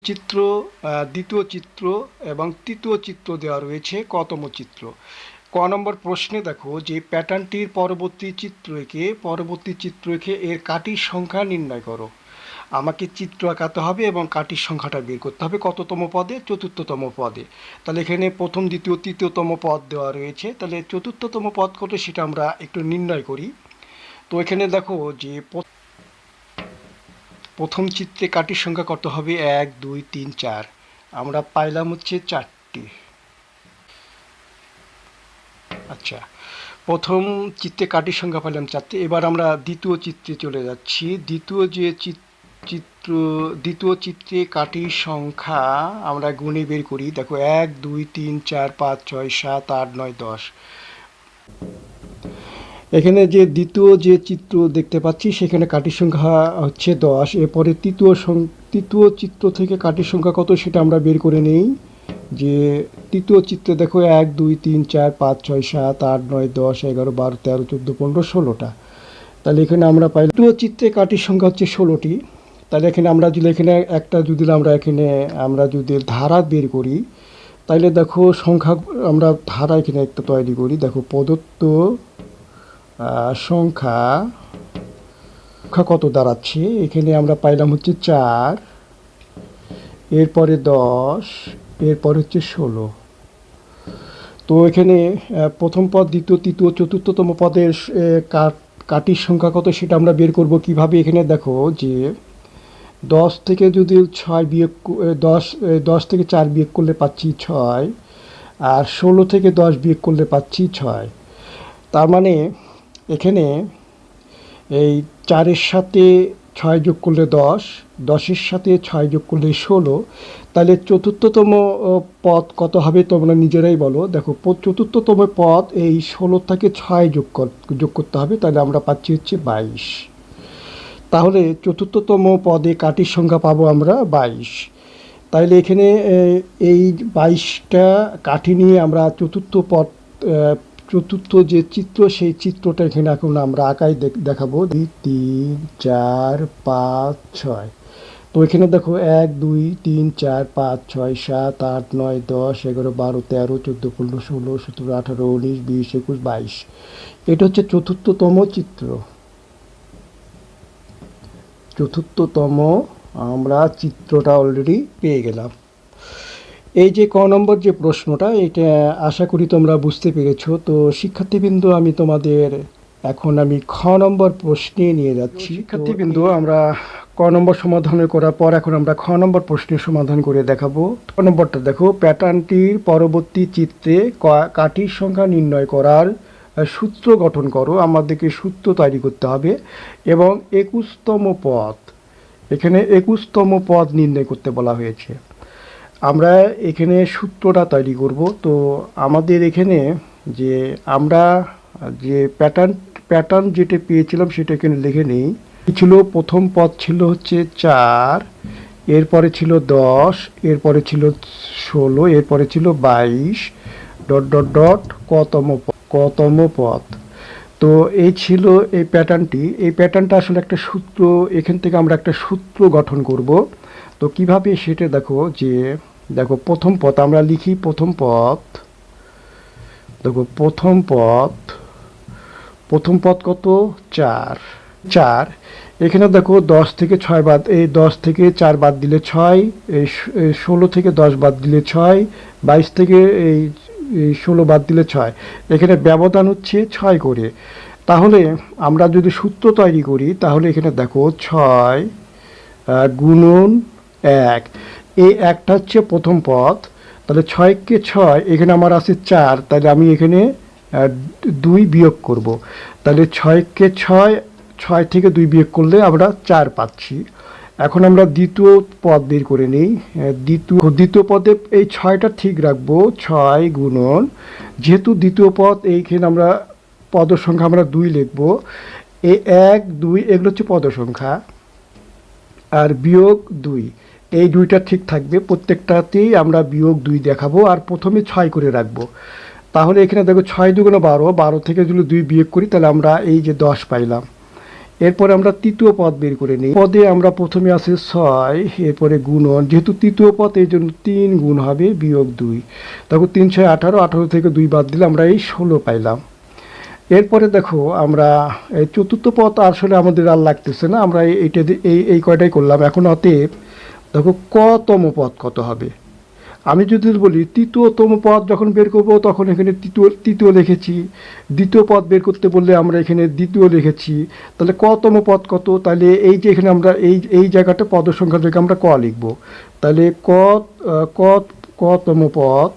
চিত্র, দ্বিতীয় চিত্র এবং তৃতীয় চিত্র দেওয়া রয়েছে কতম চিত্র। ক নম্বর প্রশ্নে দেখো যে প্যাটার্নটির পরবর্তী চিত্র এঁকে এর কাঠির সংখ্যা নির্ণয় করো। আমাকে চিত্র আঁকাতে হবে এবং কাঠির সংখ্যাটা বের করতে হবে কততম পদে, চতুর্থতম পদে। তাহলে এখানে প্রথম, দ্বিতীয়, তৃতীয়তম পদ দেওয়া রয়েছে, তাহলে চতুর্থতম পদ কত সেটা আমরা একটু নির্ণয় করি। তো এখানে দেখো যে প্রথম চিত্রে কাঠির সংখ্যা কত হবে, 1 2 3 4, আমরা পাইলাম হচ্ছে 4টি। আচ্ছা, প্রথম চিত্রে কাঠির সংখ্যা পাইলাম 4টি। এবার আমরা দ্বিতীয় চিত্রে চলে যাচ্ছি। দ্বিতীয় চিত্রে কাঠির সংখ্যা আমরা গুণে বের করি। দেখো 1 2 3 4 5 6 7 8 9 10। এখানে যে দ্বিতীয় যে চিত্র দেখতে পাচ্ছি সেখানে কাঠির সংখ্যা হচ্ছে 10। এরপরে তৃতীয় চিত্র থেকে কাঠির সংখ্যা কত সেটা আমরা বের করে নেই। যে তৃতীয় চিত্রে দেখো 1 2 3 4 5 6 7 8 9 10 11 12 13 14 15 16টা। তাহলে এখানে আমরা পাই তৃতীয় চিত্রে কাঠির সংখ্যা হচ্ছে 16টি। তাহলে এখানে আমরা যদি আমরা যদি ধারা বের করি, তাহলে দেখো সংখ্যা আমরা ধারা এখানে একটা তৈরি করি। দেখো প্রদত্ত সংখ্যা কত দাঁড়াচ্ছে, এখানে আমরা পাইলাম হচ্ছে 4, এরপরে 10, এরপর হচ্ছে 16। তো এখানে প্রথম পদ, দ্বিতীয়, তৃতীয়, চতুর্থতম পদের কাঠির সংখ্যা কত সেটা আমরা বের করব কিভাবে। এখানে দেখো যে 10 থেকে যদি 6 বিয়োগ 10 থেকে 4 বিয়োগ করলে পাচ্ছি 6, আর 16 থেকে 10 বিয়োগ করলে পাচ্ছি 6। তার মানে এখানে এই 4-এর সাথে 6 যোগ করলে 10, 10-এর সাথে 6 যোগ করলে 16। তাহলে চতুর্থতম পদ কত হবে তোমরা নিজেরাই বলো। দেখো চতুর্থতম পদ এই 16 থেকে 6 যোগ করতে হবে, তাহলে আমরা পাচ্ছি হচ্ছে 22। তাহলে চতুর্থতম পদে কাঠির সংখ্যা পাবো আমরা 22। তাহলে এখানে এই 22টা কাঠি নিয়ে আমরা চতুর্থ যে চিত্র সেই চিত্রটা এখানে এখন আমরা আঁকাই দেখাবো। 2 3 4 5 6। তো এখানে দেখো 1 2 3 4 5 6 7 8 9 10 11 12 13 14 15 16 17 18 19 20 21 22। এটা হচ্ছে চতুর্থতম আমরা চিত্রটা অলরেডি পেয়ে গেলাম। এই যে ক নম্বর যে প্রশ্নটা, এটা আশা করি তোমরা বুঝতে পেরেছো। তো শিক্ষার্থীবৃন্দ, এখন আমি খ নম্বর প্রশ্নে নিয়ে যাচ্ছি। শিক্ষার্থীবৃন্দ, আমরা ক নম্বর সমাধান করার পর এখন আমরা খ নম্বর প্রশ্নের সমাধান করে দেখাবো। খ নম্বরটা দেখো, প্যাটার্নটির পরবর্তী চিত্রে কাঠির সংখ্যা নির্ণয় করার সূত্র গঠন করো। আমাদেরকে সূত্র তৈরি করতে হবে এবং 21তম পদ, এখানে 21তম পদ নির্ণয় করতে বলা হয়েছে। আমরা এখানে সূত্রটা তৈরি করব। তো আমাদের এখানে যে আমরা যে প্যাটার্ন যেটা পেয়েছিলাম সেটা এখানে লিখে নিই। ছিল প্রথম পদ ছিল হচ্ছে 4, এরপরে ছিল 10, এরপরে ছিল 16, এরপরে ছিল 22 ডট ডট ডট কতম পদ। তো এই ছিল এই প্যাটার্নটা আসলে একটা সূত্র। এখান থেকে আমরা একটা সূত্র গঠন করব। তো কিভাবে সেটা দেখো প্রথম পদ আমরা লিখি। প্রথম পদ কত, 4। এখানে দেখো 10 থেকে 6 বাদ, এই 10 থেকে 4 বাদ দিলে 6, এই 16 থেকে 10 বাদ দিলে 6, 22 থেকে এই 16 বাদ দিলে 6। এখানে ব্যবধান হচ্ছে 6 করে। তাহলে আমরা যদি সূত্র তৈরি করি, তাহলে এখানে দেখো 6 গুণন 1, এই একটা হচ্ছে প্রথম পদ। তাহলে 6কে 6, এখানে আমার আছে 4, তাহলে আমি এখানে 2 বিয়োগ করব। তাহলে 6কে 6 থেকে 2 বিয়োগ করলে আমরা 4 পাচ্ছি। এখন আমরা দ্বিতীয় পদ বের করে নিই। দ্বিতীয় পদে এই 6টা ঠিক রাখবো, 6 গুণন, যেহেতু দ্বিতীয় পদ এইখানে আমরা পদ সংখ্যা আমরা 2 লিখবো। এই 1 2 এগুলো হচ্ছে পদ সংখ্যা, আর বিয়োগ 2, এই 2টা ঠিক থাকবে। প্রত্যেকটাতেই আমরা বিয়োগ 2 দেখাবো আর প্রথমে 6 করে রাখবো। তাহলে এখানে দেখো 6 2 12, 12 থেকে যদি 2 বিয়োগ করি তাহলে আমরা এই যে 10 পাইলাম। এরপরে আমরা তৃতীয় পদ বের করে নিই। পদে আমরা প্রথমে আছে 6, এরপরে গুণন, যেহেতু তৃতীয় পদ এই জন্য 3 গুণ হবে বিয়োগ 2, তখন 3 6 18, 18 থেকে 2 বাদ দিলে আমরা এই 16 পাইলাম। এরপরে দেখো আমরা এই চতুর্থ পদ আসলে আমাদের আর লাগতেছে না, আমরা এইটা এই কয়টাই করলাম। এখন অতএব দেখো কতম পদ কত হবে। আমি যদি বলি তৃতীয়তম পদ যখন বের করব তখন এখানে তৃতীয় লিখেছি, দ্বিতীয় পদ বের করতে বললে আমরা এখানে দ্বিতীয় লিখেছি, তাহলে কতম পদ কত, তাহলে এই যে এখানে আমরা এই জায়গাটা পদ সংখ্যা থেকে আমরা ক লিখব, তাহলে কতম পদ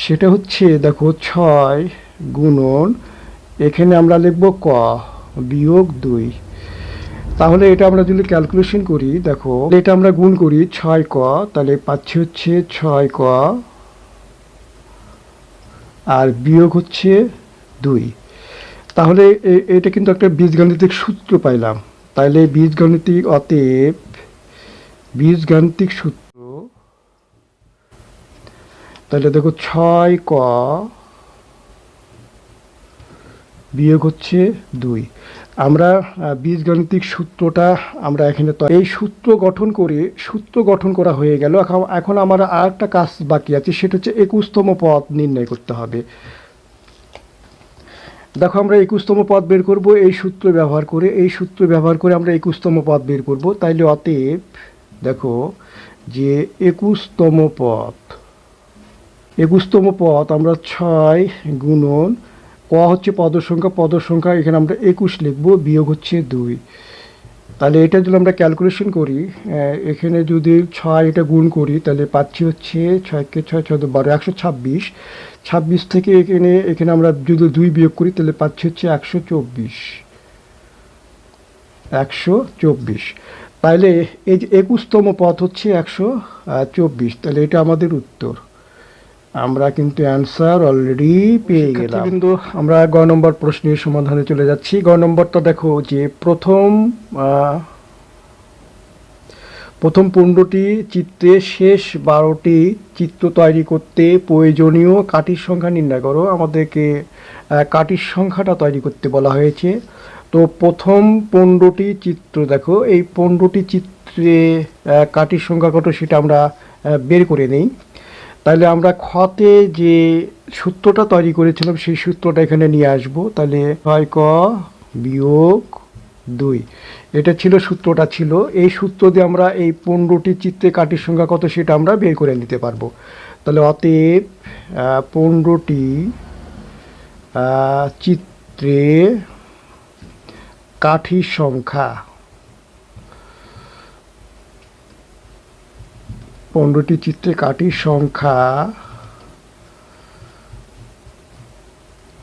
সেটা হচ্ছে দেখো 6 গুণন, এখানে আমরা লিখব ক বিয়োগ 2। তাহলে এটা আমরা যদি ক্যালকুলেশন করি, দেখো এটা আমরা গুণ করি 6 ক, তাহলে পাচ্ছি হচ্ছে 6 ক আর বিয়োগ হচ্ছে 2। তাহলে এটা কিন্তু একটা বীজগাণিতিক সূত্র পাইলাম। তাহলে অতএব বীজগাণিতিক সূত্র, তাহলে দেখো 6 ক বিয়োগ হচ্ছে 2। আমরা বীজগাণিতিক সূত্রটা আমরা এখানে, তো এই সূত্র গঠন করা হয়ে গেল। এখন আমার আর একটা কাজ বাকি আছে, সেটা হচ্ছে 21তম পদ নির্ণয় করতে হবে। দেখো আমরা 21তম পদ বের করব এই সূত্র ব্যবহার করে আমরা 21তম পদ বের করব। তাইলে অতএব দেখো যে 21তম পদ আমরা 6 গুণন, ক হচ্ছে পদ সংখ্যা, এখানে আমরা 21 লিখব, বিয়োগ হচ্ছে 2। তাহলে এটা যদি আমরা ক্যালকুলেশন করি, এখানে যদি 6 এটা গুণ করি তাহলে পাচ্ছি হচ্ছে 6 কে 6 6 12, 126। 26 থেকে এখানে আমরা যদি 2 বিয়োগ করি তাহলে পাচ্ছি হচ্ছে 124। তাহলে এই যে 21তম পদ হচ্ছে 124, তাহলে এটা আমাদের উত্তর। আমরা কিন্তু অ্যান্সার অলরেডি পেয়ে গেলাম। কিন্তু আমরা গ নম্বর প্রশ্নের সমাধানে চলে যাচ্ছি। গ নম্বরটা দেখো যে প্রথম 15টি চিত্রে শেষ 12টি চিত্র তৈরি করতে প্রয়োজনীয় কাঠির সংখ্যা নির্ণয় করো। আমাদেরকে কাঠির সংখ্যাটা তৈরি করতে বলা হয়েছে। তো প্রথম 15টি চিত্র দেখো, এই 15টি চিত্রে কাঠির সংখ্যা কত সেটা আমরা বের করে নিই। তাহলে আমরা খতে যে সূত্রটা তৈরি করেছিলাম সেই সূত্রটা এখানে নিয়ে আসব। তাহলে 6 ক বিয়োগ 2, এটা ছিল সূত্রটা ছিল। এই সূত্র দিয়ে আমরা এই 15টি চিত্রে কাঠির সংখ্যা কত সেটা আমরা বের করে নিতে পারবো। তাহলে অতএব 15টি চিত্রে কাঠির সংখ্যা, 15টি চিত্রে কাঠির সংখ্যা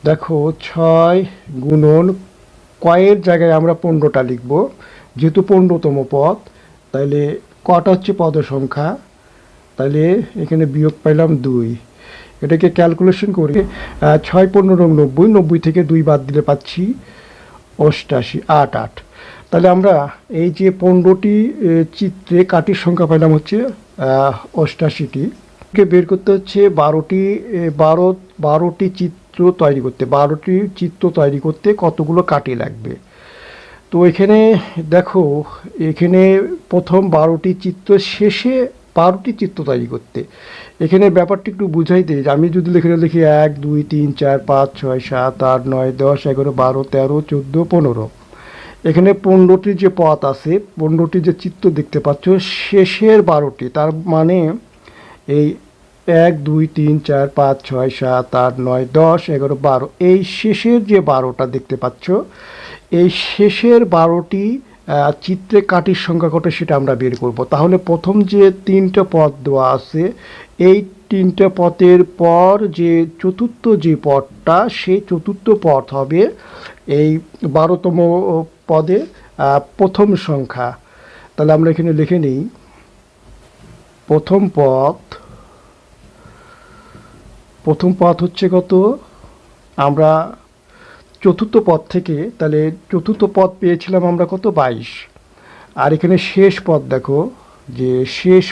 দেখো 6 গুণন, কয়ের জায়গায় আমরা 15টা লিখব, যেহেতু 15তম পদ, তাইলে কটা হচ্ছে পদ সংখ্যা, তাহলে এখানে বিয়োগ পাইলাম 2। এটাকে ক্যালকুলেশন করে 6 15 90, 90 থেকে 2 বাদ দিলে পাচ্ছি 88, 8। তাহলে আমরা এই যে 15টি চিত্রে কাঠির সংখ্যা পাইলাম হচ্ছে 88টি, বের করতে হচ্ছে 12টি চিত্র তৈরি করতে কতগুলো কাঠি লাগবে। তো এখানে দেখো, এখানে প্রথম 12টি চিত্র, শেষে 12টি চিত্র তৈরি করতে, এখানে ব্যাপারটা একটু বুঝাই দিই। আমি যদি লিখি 1 2 3 4 5 6 7 8 9 10 11 12 13 14 15, এখানে 15টি যে পথ আছে, 15টি যে চিত্র দেখতে পাচ্ছ, শেষের 12টি, তার মানে এই 1 2 3 4 5 6 7 8 9 10 11 12, এই শেষের যে 12টা দেখতে পাচ্ছ, এই শেষের 12টি চিত্রে কাঠির সংখ্যা কত সেটা আমরা বের করব। তাহলে প্রথম যে 3টে পদ দেওয়া আছে, এই 3টে পথের পর যে চতুর্থ যে পদটা, সেই চতুর্থ পদ হবে এই 12তম পদে প্রথম সংখ্যা। তাহলে আমরা এখানে লিখে নিই প্রথম পদ হচ্ছে কত, আমরা চতুর্থ পদ থেকে, তাহলে চতুর্থ পদ পেয়েছিলাম আমরা কত, 22। আর এখানে শেষ পদ দেখো, যে শেষ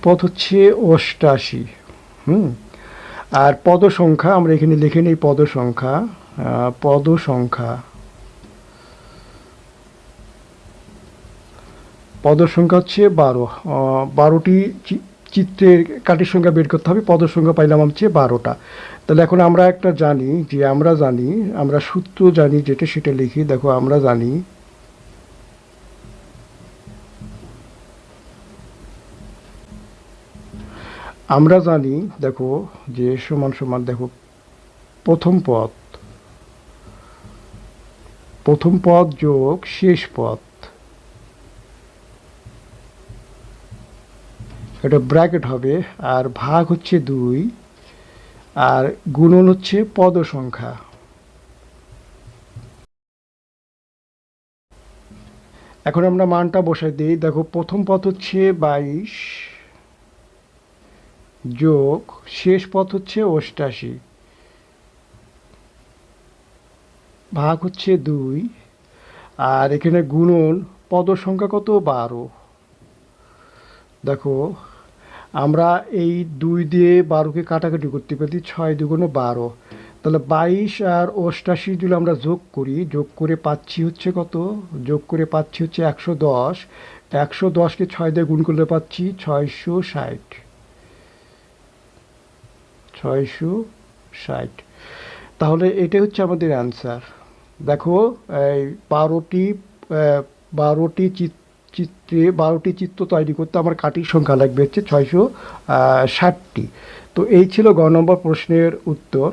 পদ হচ্ছে 88। আর পদ সংখ্যা আমরা এখানে লিখে নিই পদ সংখ্যা। পদ সংখ্যা, পদ সংখ্যা হচ্ছে 12। 12টি চিত্রের কাঠির সংখ্যা বের করতে হবে, পদ সংখ্যা পাইলাম হচ্ছে 12টা। তাহলে এখন আমরা একটা জানি যে আমরা সূত্র জানি যেটা, সেটা লিখি। দেখো আমরা জানি দেখো যে সমান সমান, দেখো প্রথম পদ যোগ শেষ পদ, এটা ব্র্যাকেট হবে, আর ভাগ হচ্ছে 2, আর গুণন হচ্ছে পদ সংখ্যা। এখন আমরা মানটা বসাই দিই। দেখো প্রথম পদ হচ্ছে 22 যোগ শেষ পদ হচ্ছে 88, ভাগ হচ্ছে 2, আর এখানে গুণন পদ সংখ্যা কত, 12। দেখো আমরা এই 2 দিয়ে 12কে কাটাকাটি করতে পারি, 6 দুগুণে 12। তাহলে 22 আর 88 যদি আমরা যোগ করি, যোগ করে পাচ্ছি হচ্ছে কত, যোগ করে পাচ্ছি হচ্ছে 110। 110কে 6 দিয়ে গুণ করলে পাচ্ছি 660। 660, তাহলে এটা হচ্ছে আমাদের অ্যান্সার। দেখো এই 12টি চিত্রে 12টি চিত্র তৈরি করতে আমার কাঠির সংখ্যা লাগবে হচ্ছে 660টি। তো এই ছিল গ নম্বর প্রশ্নের উত্তর।